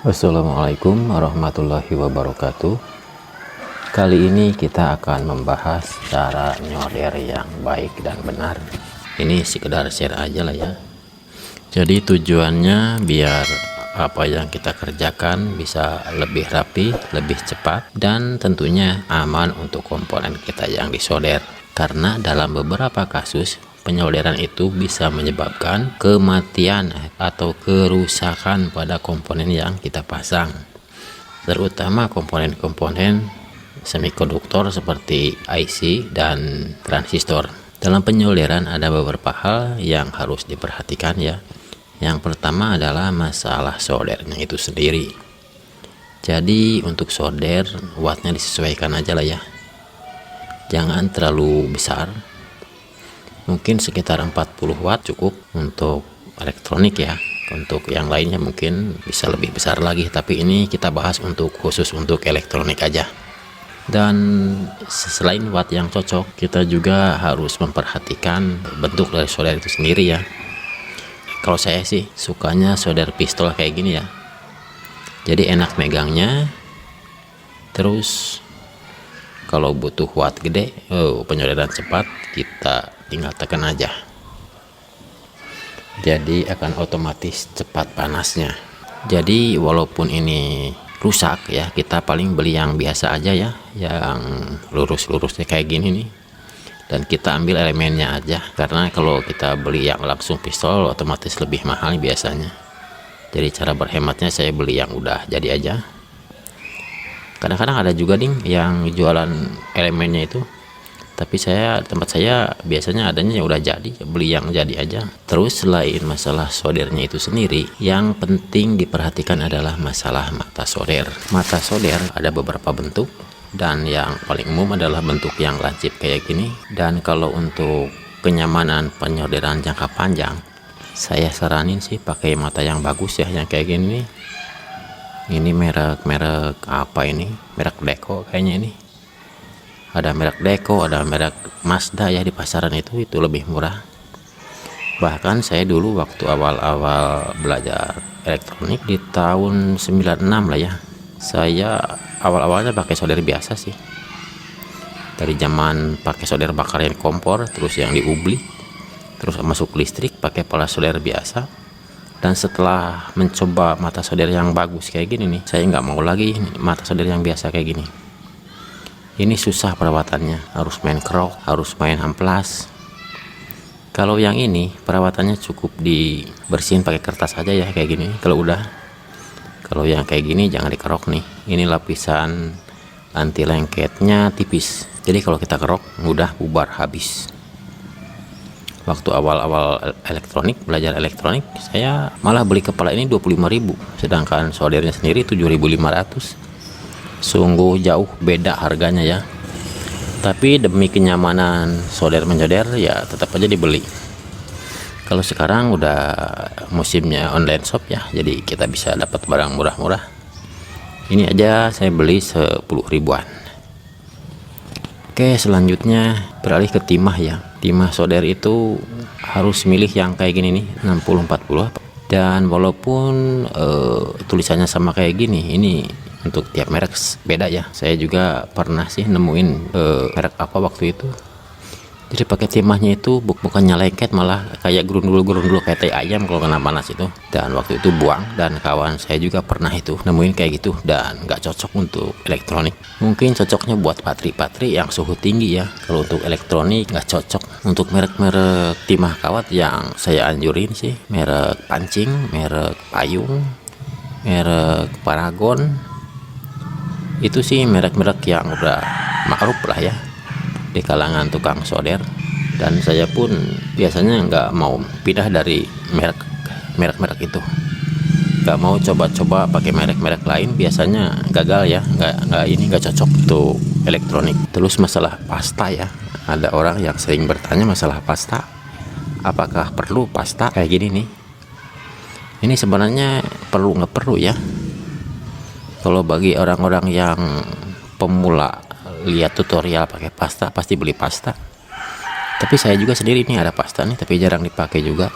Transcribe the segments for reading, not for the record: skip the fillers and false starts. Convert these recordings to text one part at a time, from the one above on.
Assalamualaikum warahmatullahi wabarakatuh. Kali ini kita akan membahas cara nyolder yang baik dan benar. Ini sekedar share aja lah ya. Jadi tujuannya biar apa yang kita kerjakan bisa lebih rapi, lebih cepat, dan tentunya aman untuk komponen kita yang disolder. Karena dalam beberapa kasus penyolderan itu bisa menyebabkan kematian atau kerusakan pada komponen yang kita pasang, terutama komponen-komponen semikonduktor seperti IC dan transistor. Dalam penyolderan ada beberapa hal yang harus diperhatikan ya. Yang pertama adalah masalah soldernya itu sendiri. Jadi untuk solder wattnya disesuaikan aja lah ya, jangan terlalu besar, mungkin sekitar 40 watt cukup untuk elektronik ya. Untuk yang lainnya mungkin bisa lebih besar lagi, tapi ini kita bahas khusus untuk elektronik aja. Dan selain watt yang cocok, kita juga harus memperhatikan bentuk dari solder itu sendiri ya. Kalau saya sih sukanya solder pistol kayak gini ya, jadi enak megangnya. Terus kalau butuh watt gede, penyolderan cepat, kita tinggal tekan aja, jadi akan otomatis cepat panasnya. Jadi walaupun ini rusak ya, kita paling beli yang biasa aja ya, yang lurus-lurusnya kayak gini nih, dan kita ambil elemennya aja, karena kalau kita beli yang langsung pistol otomatis lebih mahal biasanya. Jadi cara berhematnya saya beli yang udah jadi aja. Kadang-kadang ada juga nih yang jualan elemennya itu, tapi tempat saya biasanya adanya yang udah jadi, beli yang jadi aja. Terus selain masalah soldernya itu sendiri, yang penting diperhatikan adalah masalah mata solder. Mata solder ada beberapa bentuk, dan yang paling umum adalah bentuk yang lancip kayak gini. Dan kalau untuk kenyamanan penyolderan jangka panjang, saya saranin sih pakai mata yang bagus ya, yang kayak gini nih. Ini merek apa ini? Merek Deco kayaknya ini. Ada merek Deco, ada merek Mazda ya di pasaran itu lebih murah. Bahkan saya dulu waktu awal-awal belajar elektronik di tahun 96 lah ya, saya awal-awalnya pakai solder biasa sih. Dari zaman pakai solder bakarin kompor, terus yang diubli, terus masuk listrik pakai pola solder biasa. Dan setelah mencoba mata solder yang bagus kayak gini nih, saya nggak mau lagi mata solder yang biasa kayak gini. Ini susah perawatannya, harus main kerok, harus main amplas. Kalau yang ini perawatannya cukup dibersihin pakai kertas aja ya kayak gini. Kalau yang kayak gini jangan dikerok nih. Ini lapisan anti lengketnya tipis, jadi kalau kita kerok mudah bubar habis. Waktu awal-awal belajar elektronik, saya malah beli kepala ini 25.000, sedangkan soldernya sendiri 7.500. Sungguh jauh beda harganya ya. Tapi demi kenyamanan solder menyolder ya tetap aja dibeli. Kalau sekarang udah musimnya online shop ya, jadi kita bisa dapat barang murah-murah. Ini aja saya beli 10 ribuan. Oke, selanjutnya beralih ke timah ya. Timah solder itu harus milih yang kayak gini nih, 60-40. Dan walaupun tulisannya sama kayak gini, ini untuk tiap merek beda ya. Saya juga pernah sih nemuin merek apa waktu itu, jadi pakai timahnya itu bukannya lengket, malah kayak gerundul kayak tai ayam kalau kena panas itu. Dan waktu itu buang, dan kawan saya juga pernah itu nemuin kayak gitu, dan nggak cocok untuk elektronik. Mungkin cocoknya buat patri yang suhu tinggi ya. Kalau untuk elektronik nggak cocok. Untuk merek timah kawat yang saya anjurin sih merek Pancing, merek Payung, merek Paragon. Itu sih merek-merek yang udah ma'ruf lah ya di kalangan tukang solder. Dan saya pun biasanya nggak mau pindah dari merek itu, nggak mau coba-coba pakai merek lain, biasanya gagal ya, nggak cocok untuk elektronik. Terus masalah pasta ya, ada orang yang sering bertanya masalah pasta, apakah perlu pasta kayak gini nih. Ini sebenarnya perlu nggak perlu ya. Kalau bagi orang-orang yang pemula lihat tutorial pakai pasta, pasti beli pasta. Tapi saya juga sendiri ini ada pasta nih, tapi jarang dipakai juga.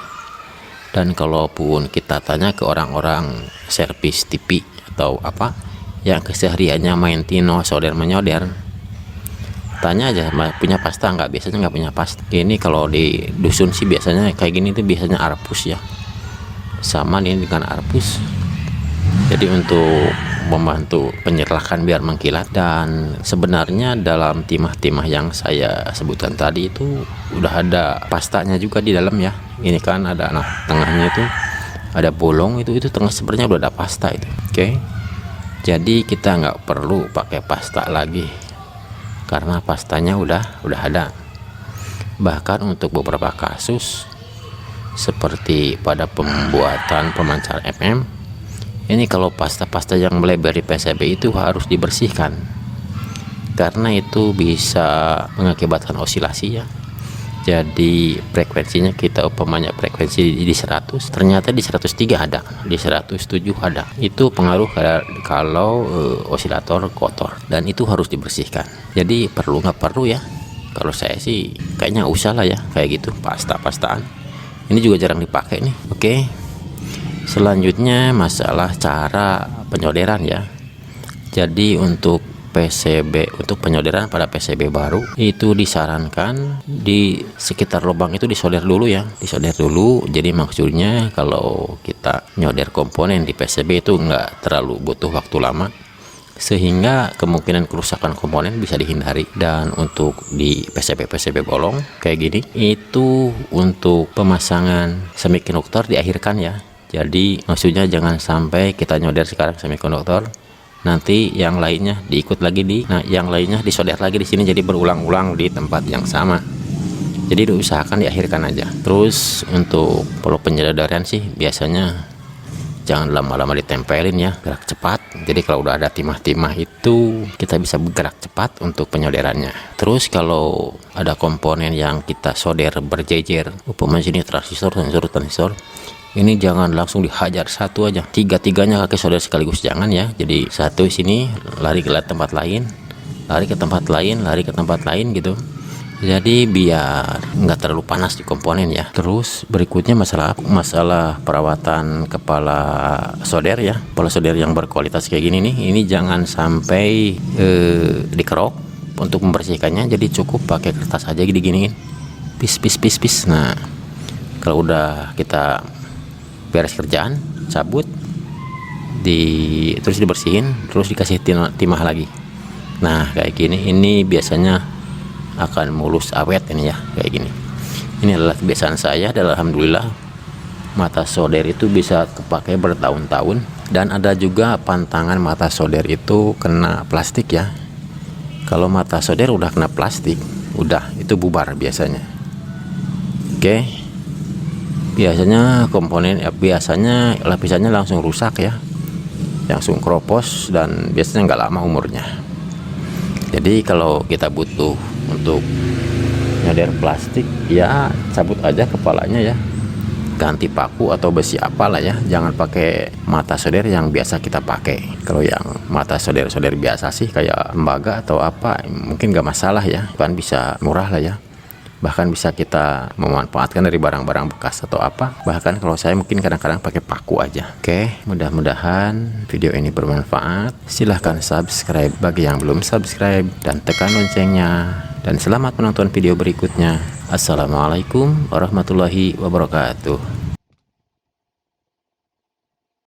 Dan kalaupun kita tanya ke orang-orang servis TV atau apa yang kesehariannya main tino solder menyoder, tanya aja punya pasta nggak, biasanya nggak punya pasta. Ini kalau di dusun sih biasanya kayak gini tuh biasanya arpus ya, sama nih dengan arpus. Jadi untuk membantu penyerahan biar mengkilat. Dan sebenarnya dalam timah-timah yang saya sebutkan tadi itu udah ada pastanya juga di dalam ya. Ini kan ada, nah tengahnya itu ada bolong, itu tengah sebenarnya udah ada pasta itu. Oke, jadi kita nggak perlu pakai pasta lagi karena pastanya udah ada. Bahkan untuk beberapa kasus seperti pada pembuatan pemancar FM, ini kalau pasta-pasta yang melebar di PCB itu harus dibersihkan karena itu bisa mengakibatkan osilasi ya. Jadi frekuensinya kita umpamanya frekuensi di 100, ternyata di 103 ada, di 107 ada. Itu pengaruh kalau osilator kotor, dan itu harus dibersihkan. Jadi perlu nggak perlu ya? Kalau saya sih kayaknya usah lah ya kayak gitu, pasta-pastaan. Ini juga jarang dipakai nih. Oke. Selanjutnya masalah cara penyoderan ya. Jadi untuk PCB, untuk penyoderan pada PCB baru itu disarankan di sekitar lubang itu disolder dulu ya, disolder dulu. Jadi maksudnya kalau kita nyoder komponen di PCB itu nggak terlalu butuh waktu lama, sehingga kemungkinan kerusakan komponen bisa dihindari. Dan untuk di PCB bolong kayak gini, itu untuk pemasangan semikonduktor diakhirkan ya. Jadi maksudnya jangan sampai kita nyoder sekarang semikonduktor, nanti yang lainnya diikut lagi yang lainnya disolder lagi di sini, jadi berulang-ulang di tempat yang sama. Jadi diusahakan diakhirkan aja. Terus untuk perlu penyoderan sih biasanya jangan lama-lama ditempelin ya, gerak cepat. Jadi kalau udah ada timah-timah itu kita bisa bergerak cepat untuk penyoderannya. Terus kalau ada komponen yang kita solder berjejer, umpamanya sini transistor, ini jangan langsung dihajar satu aja, tiga-tiganya kaki solder sekaligus, jangan ya. Jadi satu sini lari ke tempat lain, lari ke tempat lain, lari ke tempat lain gitu. Jadi biar nggak terlalu panas di komponen ya. Terus berikutnya masalah perawatan kepala solder ya. Kepala solder yang berkualitas kayak gini nih, ini jangan sampai dikerok untuk membersihkannya. Jadi cukup pakai kertas aja diginiin, pis. Nah kalau udah kita beres kerjaan, cabut, terus dibersihin, terus dikasih timah lagi. Nah kayak gini, ini biasanya akan mulus awet ini ya, kayak gini. Ini adalah kebiasaan saya, dan alhamdulillah mata solder itu bisa kepakai bertahun-tahun. Dan ada juga pantangan mata solder itu kena plastik ya. Kalau mata solder udah kena plastik, udah itu bubar biasanya. Oke. Biasanya komponen biasanya lapisannya langsung rusak ya, langsung keropos, dan biasanya nggak lama umurnya. Jadi kalau kita butuh untuk nyoder plastik ya cabut aja kepalanya ya, ganti paku atau besi apalah ya, jangan pakai mata solder yang biasa kita pakai. Kalau yang mata solder biasa sih kayak lembaga atau apa mungkin nggak masalah ya, kan bisa murah lah ya. Bahkan bisa kita memanfaatkan dari barang-barang bekas atau apa. Bahkan kalau saya mungkin kadang-kadang pakai paku aja. Oke, mudah-mudahan video ini bermanfaat. Silahkan subscribe bagi yang belum subscribe, dan tekan loncengnya. Dan selamat menonton video berikutnya. Assalamualaikum warahmatullahi wabarakatuh.